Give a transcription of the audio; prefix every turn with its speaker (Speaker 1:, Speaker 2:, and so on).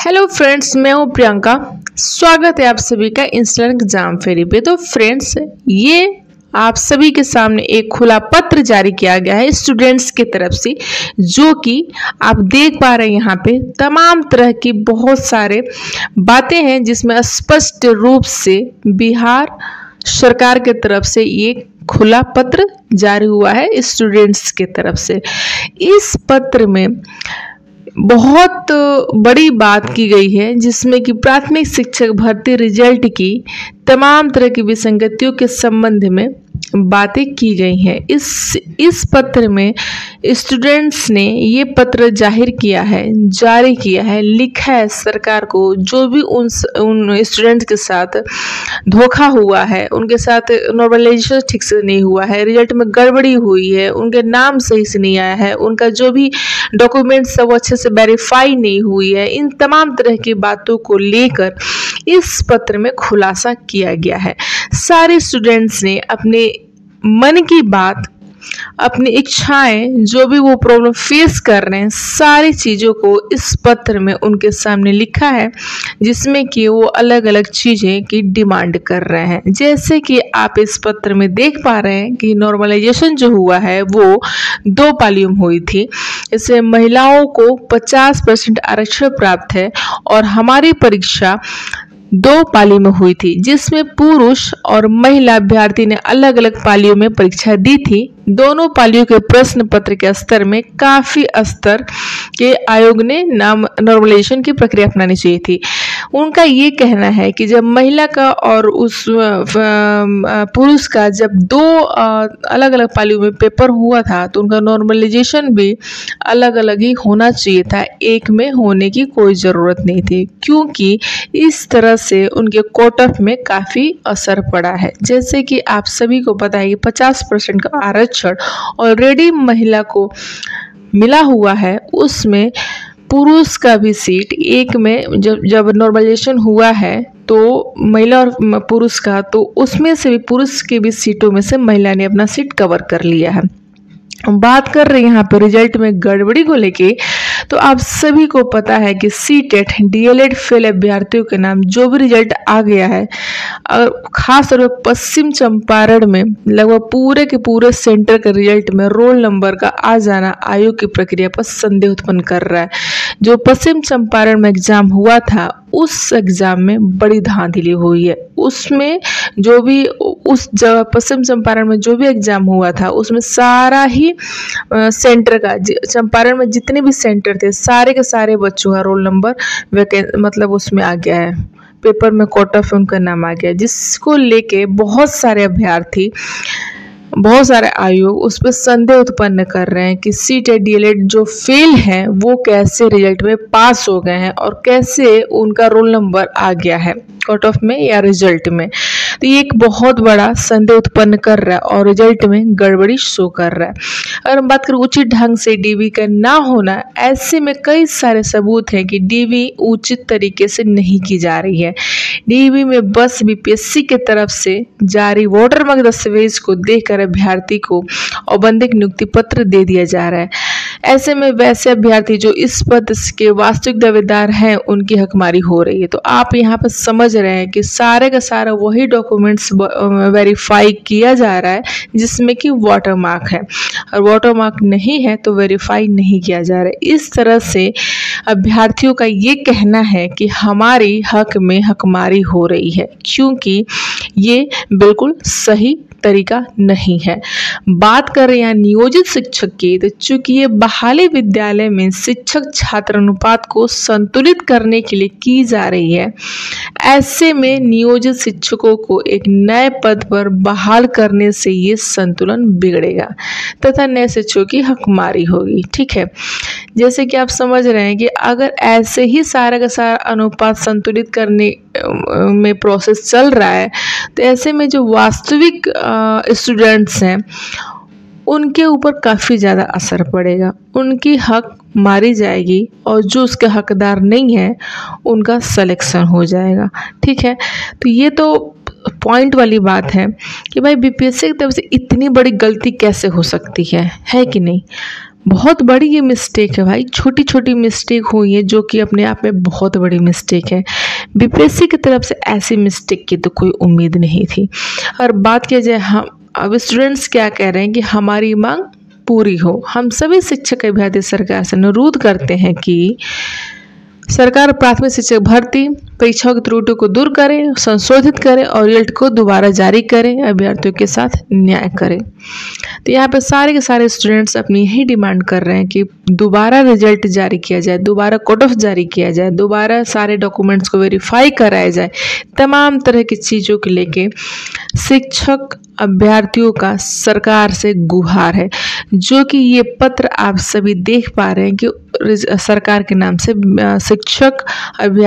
Speaker 1: Hello friends, मैं हूँ प्रियंका। स्वागत है आप सभी का इंस्टेंट एग्जाम फेरी पे। तो फ्रेंड्स, ये आप सभी के सामने एक खुला पत्र जारी किया गया है स्टूडेंट्स की तरफ से, जो कि आप देख पा रहे हैं यहाँ पे तमाम तरह की बहुत सारे बातें हैं, जिसमें स्पष्ट रूप से बिहार सरकार के तरफ से ये खुला पत्र जारी हुआ है स्टूडेंट्स के तरफ से। इस पत्र में बहुत बड़ी बात की गई है, जिसमें कि प्राथमिक शिक्षक भर्ती रिजल्ट की तमाम तरह की विसंगतियों के संबंध में बातें की गई हैं। इस पत्र में स्टूडेंट्स ने ये पत्र जारी किया है, लिखा है सरकार को, जो भी उन स्टूडेंट्स के साथ धोखा हुआ है, उनके साथ नॉर्मलाइजेशन ठीक से नहीं हुआ है, रिजल्ट में गड़बड़ी हुई है, उनके नाम सही से नहीं आया है, उनका जो भी डॉक्यूमेंट्स है वो अच्छे से वेरीफाई नहीं हुई है, इन तमाम तरह की बातों को लेकर इस पत्र में खुलासा किया गया है। सारे स्टूडेंट्स ने अपने मन की बात, अपनी इच्छाएं, जो भी वो प्रॉब्लम फेस कर रहे हैं, सारी चीज़ों को इस पत्र में उनके सामने लिखा है, जिसमें कि वो अलग अलग चीज़ें की डिमांड कर रहे हैं। जैसे कि आप इस पत्र में देख पा रहे हैं कि नॉर्मलाइजेशन जो हुआ है वो 2 पालियों में हुई थी। इससे महिलाओं को 50% आरक्षण प्राप्त है और हमारी परीक्षा 2 पाली में हुई थी, जिसमें पुरुष और महिला अभ्यर्थी ने अलग अलग पालियों में परीक्षा दी थी। दोनों पालियों के प्रश्न पत्र के स्तर में काफ़ी स्तर के आयोग ने नॉर्मलाइजेशन की प्रक्रिया अपनानी चाहिए थी। उनका ये कहना है कि जब महिला का और उस पुरुष का जब 2 अलग अलग पालियों में पेपर हुआ था, तो उनका नॉर्मलाइजेशन भी अलग अलग ही होना चाहिए था, एक में होने की कोई ज़रूरत नहीं थी, क्योंकि इस तरह से उनके कोट ऑफ में काफ़ी असर पड़ा है। जैसे कि आप सभी को पता है कि 50% का आरक्षण ऑलरेडी महिला को मिला हुआ है, उसमें पुरुष का भी सीट एक में जब नॉर्मलाइजेशन हुआ है तो महिला और पुरुष का, तो उसमें से भी पुरुष के भी सीटों में से महिला ने अपना सीट कवर कर लिया है। बात कर रहे हैं यहाँ पे रिजल्ट में गड़बड़ी को लेके, तो आप सभी को पता है कि सीटेट डीएलएड फेल अभ्यर्थियों के नाम जो भी रिजल्ट आ गया है, और खास तौर पर पश्चिम चंपारण में लगभग पूरे के पूरे सेंटर के रिजल्ट में रोल नंबर का आ जाना आयोग की प्रक्रिया पर संदेह उत्पन्न कर रहा है। जो पश्चिम चंपारण में एग्जाम हुआ था, उस एग्जाम में बड़ी धांधली हुई है। उसमें जो भी उस जगह पश्चिम चंपारण में जो भी एग्जाम हुआ था, उसमें सारा ही सेंटर का, चंपारण में जितने भी सेंटर थे, सारे के सारे बच्चों का रोल नंबर मतलब उसमें आ गया है, पेपर में कोट ऑफ उनका नाम आ गया, जिसको लेके बहुत सारे अभ्यर्थी, बहुत सारे आयोग उस पर संदेह उत्पन्न कर रहे हैं कि सीटेट डीएलएड जो फेल हैं वो कैसे रिजल्ट में पास हो गए हैं और कैसे उनका रोल नंबर आ गया है कट ऑफ में या रिजल्ट में। तो ये एक बहुत बड़ा संदेह उत्पन्न कर रहा है और रिजल्ट में गड़बड़ी शो कर रहा है। अगर हम बात करें उचित ढंग से डीवी का ना होना, ऐसे में कई सारे सबूत हैं कि डीवी उचित तरीके से नहीं की जा रही है। डीवी में बस बीपीएससी की तरफ से जारी वोटर मार्क दस्तावेज को देखकर अभ्यर्थी को औपबंधिक नियुक्ति पत्र दे दिया जा रहा है। ऐसे में वैसे अभ्यर्थी जो इस पद के वास्तविक दावेदार हैं, उनकी हकमारी हो रही है। तो आप यहाँ पर समझ रहे हैं कि सारे का सारा वही डॉक्यूमेंट्स वेरीफाई किया जा रहा है जिसमें कि वाटर मार्क है, और वाटर मार्क नहीं है तो वेरीफाई नहीं किया जा रहा है। इस तरह से अभ्यर्थियों का ये कहना है कि हमारी हक में हकमारी हो रही है, क्योंकि ये बिल्कुल सही तरीका नहीं है। बात कर रहे हैं नियोजित शिक्षक की, तो चूंकि ये बहाली विद्यालय में शिक्षक छात्र अनुपात को संतुलित करने के लिए की जा रही है, ऐसे में नियोजित शिक्षकों को एक नए पद पर बहाल करने से ये संतुलन बिगड़ेगा तथा नए शिक्षकों की हकमारी होगी। ठीक है, जैसे कि आप समझ रहे हैं कि अगर ऐसे ही सारा का सारा अनुपात संतुलित करने में प्रोसेस चल रहा है, तो ऐसे में जो वास्तविक स्टूडेंट्स हैं उनके ऊपर काफ़ी ज़्यादा असर पड़ेगा, उनकी हक मारी जाएगी और जो उसके हकदार नहीं है उनका सिलेक्शन हो जाएगा। ठीक है, तो ये तो पॉइंट वाली बात है कि भाई बीपीएससी की तरफ से इतनी बड़ी गलती कैसे हो सकती है कि नहीं। बहुत बड़ी ये मिस्टेक है भाई, छोटी छोटी मिस्टेक हुई है जो कि अपने आप में बहुत बड़ी मिस्टेक है। बीपीएससी की तरफ से ऐसी मिस्टेक की तो कोई उम्मीद नहीं थी। और बात किया जाए, हम अब स्टूडेंट्स क्या कह रहे हैं कि हमारी मांग पूरी हो। हम सभी शिक्षक अभ्यर्थी सरकार से अनुरोध करते हैं कि सरकार प्राथमिक शिक्षक भर्ती परीक्षाओं की त्रुटियों को दूर करें, संशोधित करें और रिजल्ट को दोबारा जारी करें, अभ्यर्थियों के साथ न्याय करें। तो यहाँ पे सारे के सारे स्टूडेंट्स अपनी यही डिमांड कर रहे हैं कि दोबारा रिजल्ट जारी किया जाए, दोबारा कट ऑफ जारी किया जाए, दोबारा सारे डॉक्यूमेंट्स को वेरीफाई कराया जाए। तमाम तरह की चीज़ों को लेके शिक्षक अभ्यर्थियों का सरकार से गुहार है, जो कि ये पत्र आप सभी देख पा रहे हैं कि सरकार के नाम से शिक्षक अभ्यर्थी